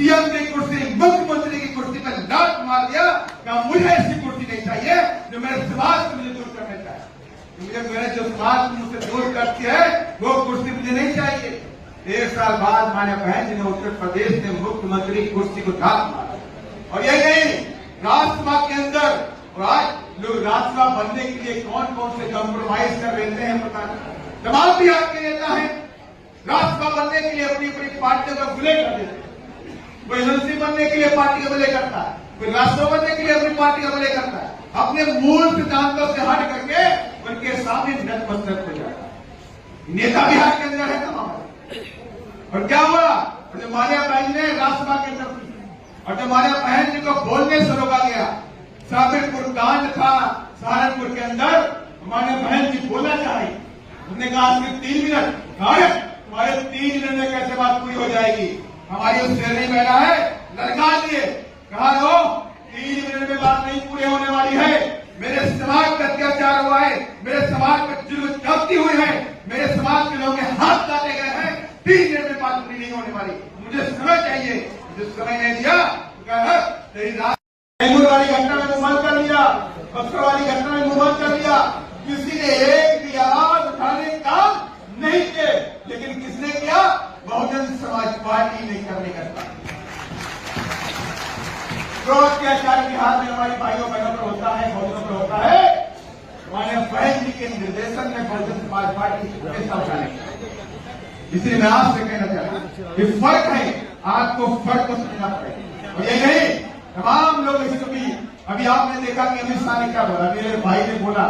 CM की कुर्सी, मुख्यमंत्री की कुर्सी पर लात मार दिया। कहा मुझे ऐसी कुर्सी नहीं चाहिए जो मेरे समाज से मुझे दूर करना चाहिए। मुझे मेरे जो समाज मुझसे दूर करती है वो कुर्सी मुझे नहीं चाहिए। 1 साल बाद हमारे बहन जी ने उत्तर प्रदेश में मुख्यमंत्री कुर्सी को लात मारा। और यही नहीं, राज्यसभा के अंदर, और आज लोग राज्यसभा बनने के लिए कौन कौन से कॉम्प्रोमाइज कर लेते हैं पता नहीं। तमाम बिहार के नेता हैं, राज्यसभा बनने के लिए अपनी अपनी पार्टियों का विलय कर देते हैं। कोई एमएलसी बनने के लिए पार्टी का विलय करता है, कोई राज्यसभा बनने के लिए अपनी पार्टी का विलय करता है। अपने मूल सिद्धांतों से हट करके उनके सामने नतमस्तक हो जाता है। नेता बिहार के अंदर है तमाम। और क्या हुआ, जब माल्या बहन ने राज्यसभा के अंदर, और जब माल्या बहन जी को बोलने से रोका गया, साबिरपुर कांड था सहारनपुर के अंदर, हमारे बहन जी बोलना चाहिए। उसने कहा सिर्फ 3 मिनट, तुम्हारे 3 मिनट में कैसे बात पूरी हो जाएगी। हमारी उस शेरनी महिला है, लड़का दिए, कहा लो 3 मिनट में बात नहीं पूरी होने वाली है। मेरे समाज पर अत्याचार हुआ है, मेरे समाज पर जुल्म ज्यादती हुई है, मेरे समाज के लोगों के हाथ काटे गए हैं। 3 मिनट में बात पूरी नहीं होने वाली, मुझे समय चाहिए। मुझे समय नहीं दिया तो कहा तेरी रात वाली घटना में मुंह बंद कर लिया, बक्सर वाली घटना में मुंह बंद कर लिया। किसी ने एक भी आवाज उठाने का काम नहीं किए, लेकिन किसने किया? बहुजन समाज पार्टी ने करने का काम। जो अत्याचार बिहार में हमारी भाइयों बहनों पर होता है, बहुजनों पर होता है, हमारे बहन जी के निर्देशन में बहुजन समाज पार्टी हमेशा उठाने। इसलिए मैं आपसे कहना चाहता हूं कि फर्क है, आपको फर्क को समझना पड़ेगा। और ये नहीं, तमाम लोग इसको भी, अभी आपने देखा कि अमित शाह ने क्या बोला, मेरे भाई ने बोला,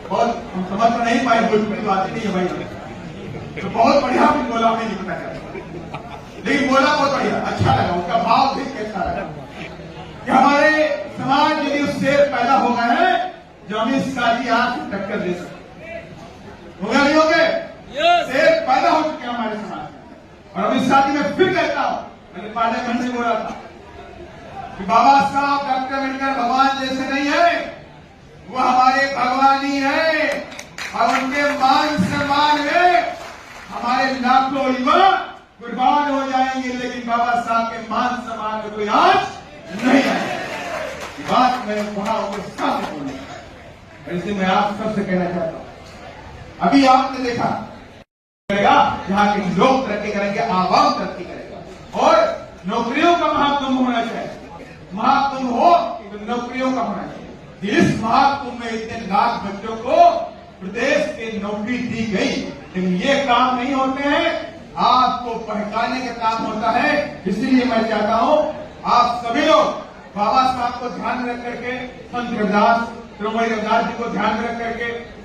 बहुत हम समझ तो नहीं पाए, भोजपुरी बात नहीं है भाई, तो बहुत बढ़िया भी बोला, हमें नहीं पता क्या, लेकिन बोला बहुत बढ़िया, अच्छा लगा, उसका भाव भी कैसा लगा कि हमारे समाज यदि उससे पैदा हो गए हैं जो अमित शाह जी आज टक्कर दे सकते हो गया, नहीं हो गए, शेर पैदा हो चुके हमारे समाज में। और अमित शाह जी मैं फिर कहता हूं, मैंने पार्लियामेंट में बोला था कि बाबा साहब डॉक्टर अम्बेडकर भगवान जैसे नहीं है, वो हमारे भगवान ही है। और उनके मान सम्मान में हमारे लाखों युवा कुर्बान हो जाएंगे, लेकिन बाबा साहब के मान सम्मान में कोई आज नहीं आएगा। बात मैं वहां उनके सामने बोलूंगा। इसलिए मैं आप सबसे कहना चाहता हूं, अभी आपने देखा करेगा जहां के लोग तरक्की करेंगे, आवाम तरक्की करेगा। और नौकरियों का महाकुंभ होना चाहिए, महाकुंभ हो तो नौकरियों का होना चाहिए। इस महाकुंभ में इतने लाख बच्चों को प्रदेश की नौकरी दी गई, लेकिन ये काम नहीं होते हैं, आपको पहचानने का काम होता है। इसलिए मैं चाहता हूं आप सभी लोग बाबा साहब को ध्यान में रख करके, संत रविदास, त्रिमोही रविदास जी को ध्यान में रख करके,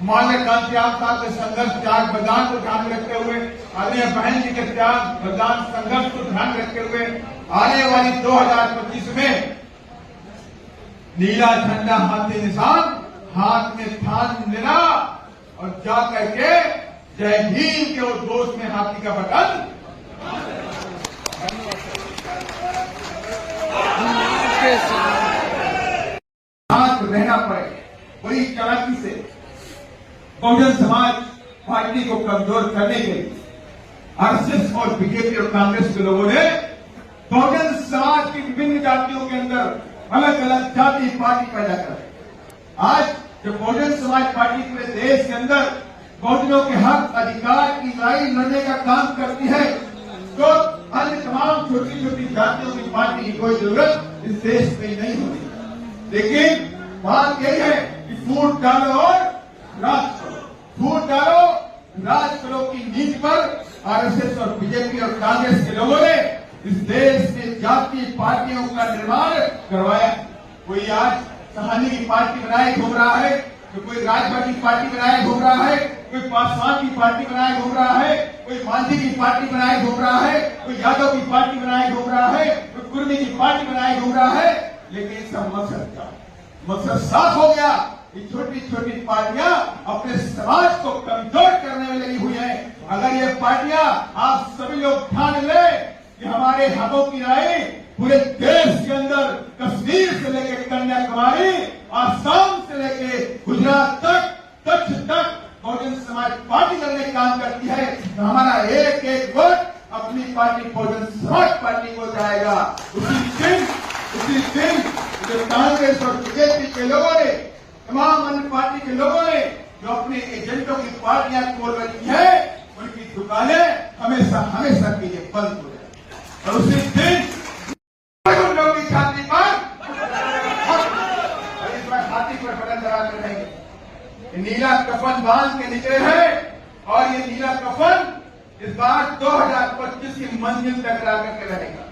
मान्य कांतिराम साहब के संघर्ष त्याग बलिदान को ध्यान में रखते हुए, आदरणीय बहन जी के त्याग बलिदान संघर्ष को ध्यान में रखते हुए, आने वाली 2025 में नीला झंडा हाथी निशान हाथ में थान लेना और जा करके जय भीम के उद्घोष में हाथी का बटन हाथ रहना पड़े। बड़ी चालाकी से बहुजन समाज पार्टी को कमजोर करने के लिए आरएसएस और बीजेपी और कांग्रेस के लोगों ने बहुजन समाज की विभिन्न जातियों के अंदर अलग अलग जाति पार्टी पैदा कर। आज जब बहुजन समाज पार्टी पूरे देश के अंदर बहुजनों के हक अधिकार की लड़ाई लड़ने का काम करती है, तो अन्य तमाम छोटी छोटी जातियों की पार्टी की कोई जरूरत इस देश में नहीं होती। लेकिन बात यही है कि फूट डालो और राज करो, फूट डालो राज करो की नीति पर आरएसएस और बीजेपी और कांग्रेस के लोगों ने इस देश में जातीय पार्टियों का निर्माण करवाया। कोई आज सहानी की पार्टी बनाए घूम रहा है, तो कोई राजभर की पार्टी बनाए घूम रहा है, कोई पासवान की पार्टी बनाए घूम रहा है, कोई मांझी की पार्टी बनाए घूम रहा है, कोई यादव की पार्टी बनाए घूम रहा है, कोई कुर्मी की पार्टी बनाए घूम रहा है। लेकिन इसका मकसद क्या? मकसद साफ हो गया, ये छोटी छोटी पार्टियां अपने समाज को कमजोर करने में लगी हुई है। अगर ये पार्टियां, आप सभी लोग ध्यान लें कि हमारे हकों की लड़ाई पूरे देश के अंदर कश्मीर से लेकर कन्याकुमारी, आसाम से लेकर गुजरात तक, कच्छ तक बहुजन समाज पार्टी लड़ने का काम करती है। तो हमारा एक एक वोट अपनी पार्टी बहुजन समाज पार्टी को जाएगा। उसी दिन जो कांग्रेस और बीजेपी के लोगों ने, तमाम अन्य पार्टी के लोगों ने जो अपने एजेंटों की पार्टियां खोल रखी है, उनकी दुकानें हमेशा के लिए बंद हो जाए। और उसी दिन उन लोगों की छाती पर हाथी पर बटन दबा कर रहेंगे। नीला कफन बांध के निकले हैं और ये नीला कफन इस बार 2025 की मंजिल तक ला करके रहेगा।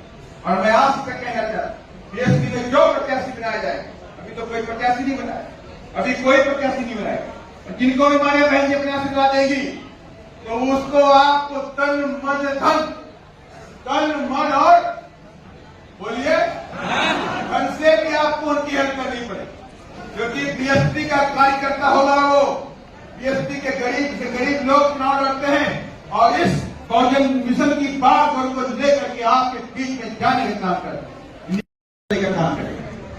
और मैं आपसे कहना चाहता हूं, बीएसपी में जो प्रत्याशी बनाया जाए, अभी तो कोई प्रत्याशी नहीं बनाया, अभी कोई प्रत्याशी नहीं बनाएगा। जिनको भी मारिया बहन जी अपने आशीर्वाद देगी तो उसको आपको तन मन और बोलिए धन से भी आपको उनकी हेल्प करनी पड़ेगी। क्योंकि बीएसपी का कार्यकर्ता होगा, वो बीएसपी के गरीब लोग चुनाव लड़ते हैं और इस बहुजन मिशन की बात को लेकर के आपके बीच में जाने का काम करेगा।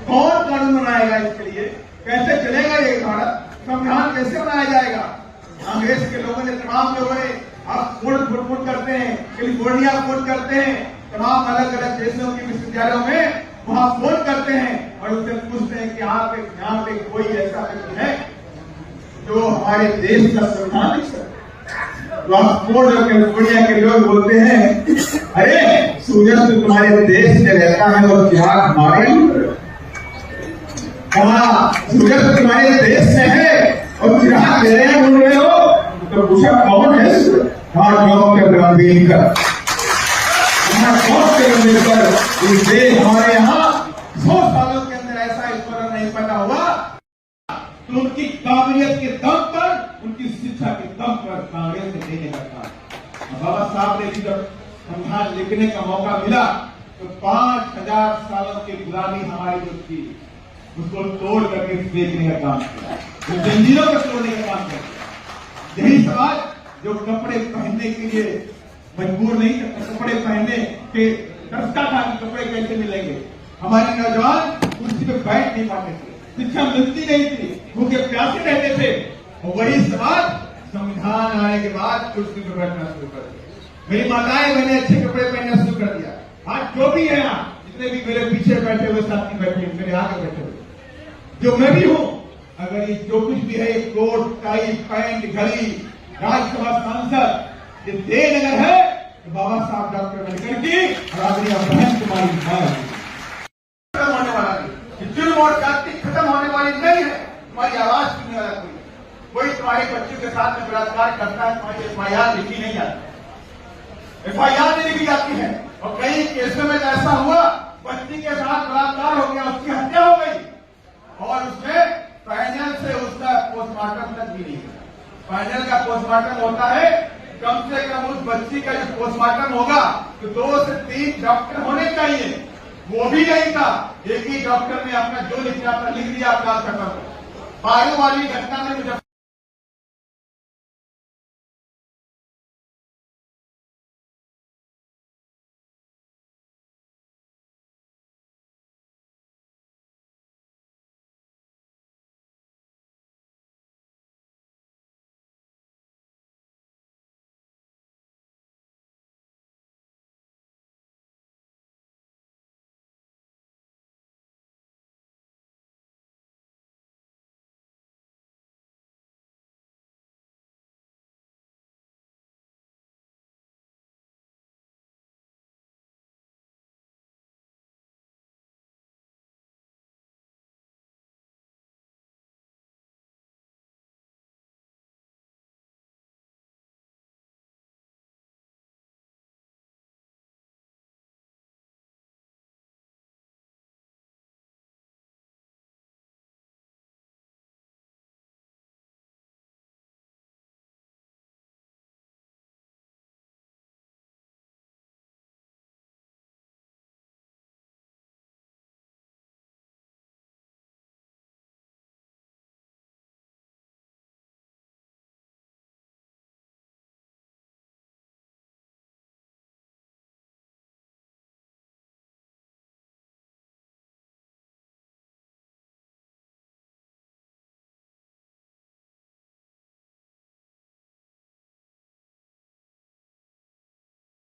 कौन कानून बनाएगा इसके लिए? कैसे चलेगा ये भारत? संविधान कैसे बनाया जाएगा? कांग्रेस के लोगों ने, तमाम लोगों ने, आप फोन करते हैं, कैलिफोर्निया फोन करते हैं, तमाम अलग अलग देशों के विश्वविद्यालयों में वहां फोन करते हैं और उससे पूछते हैं कि आपके यहाँ पे कोई ऐसा व्यक्ति है जो हमारे देश का संविधान लिख सकते? तो आप फोन और कैलिफोर्निया के लोग बोलते हैं, अरे सूरज तो तुम्हारे देश में रहता है और बिहार हमारे कहा, सूरज तो तुम्हारे देश में है और बिहार मेरे यहाँ बोल रहे हो, तो पूछा कौन है सूरज? हमारे यहाँ 100 सालों के अंदर ऐसा ईश्वर नहीं पता हुआ। तो उनकी काबिलियत के दम पर, उनकी शिक्षा के दम पर कांग्रेस ने देने का काम। बाबा साहब ने भी जब संविधान लिखने का मौका मिला तो 5000 सालों की गुलामी हमारी जो थी उसको तोड़ करके देखने का काम किया, तो जंजीरों को तोड़ने का काम किया। यही समाज जो कपड़े पहनने के लिए मजबूर नहीं करता, कपड़े पहनने के तरसता था कि कपड़े कैसे मिलेंगे। हमारे नौजवान कुर्सी पे बैठ नहीं पाते थे, शिक्षा मिलती नहीं थी, भूखे प्यासे रहते थे। और वही समाज संविधान आने के बाद कुर्सी पे बैठना शुरू कर दिया। मेरी माताएं मैंने अच्छे कपड़े पहनना शुरू कर दिया। आज जो भी है यहाँ, जितने भी मेरे पीछे बैठे हुए साथी बैठे, मेरे आगे बैठे हुए, जो मैं भी हूं, अगर ये जो कुछ भी है, कोट टाई पैंट घड़ी, राज्यसभा सांसद, ये देनगर है तो बाबा साहब डॉक्टर अम्बेडकर की और आदरणीय बहन कुमारी खत्म होने वाला नहीं, जुल्म और जाति खत्म होने वाली नहीं है। तुम्हारी आवाज सुनने वाला कोई तुम्हारे बच्चों के साथ में बलात्कार करता है, तुम्हारी एफआईआर लिखी नहीं जाती, एफआईआर नहीं लिखी जाती है। और कई केसों में ऐसा हुआ, बच्ची के साथ बलात्कार हो गया, उसकी हत्या हो गई और उसमें फाइनल से उसका पोस्टमार्टम तक भी नहीं हुआ। फाइनल का पोस्टमार्टम होता है, कम से कम उस बच्ची का जो पोस्टमार्टम होगा तो 2 से 3 डॉक्टर होने चाहिए, वो भी नहीं था। एक ही डॉक्टर ने अपना जो लिखना था लिख दिया, अपना खत्म। पारू वाली घटना में मुझे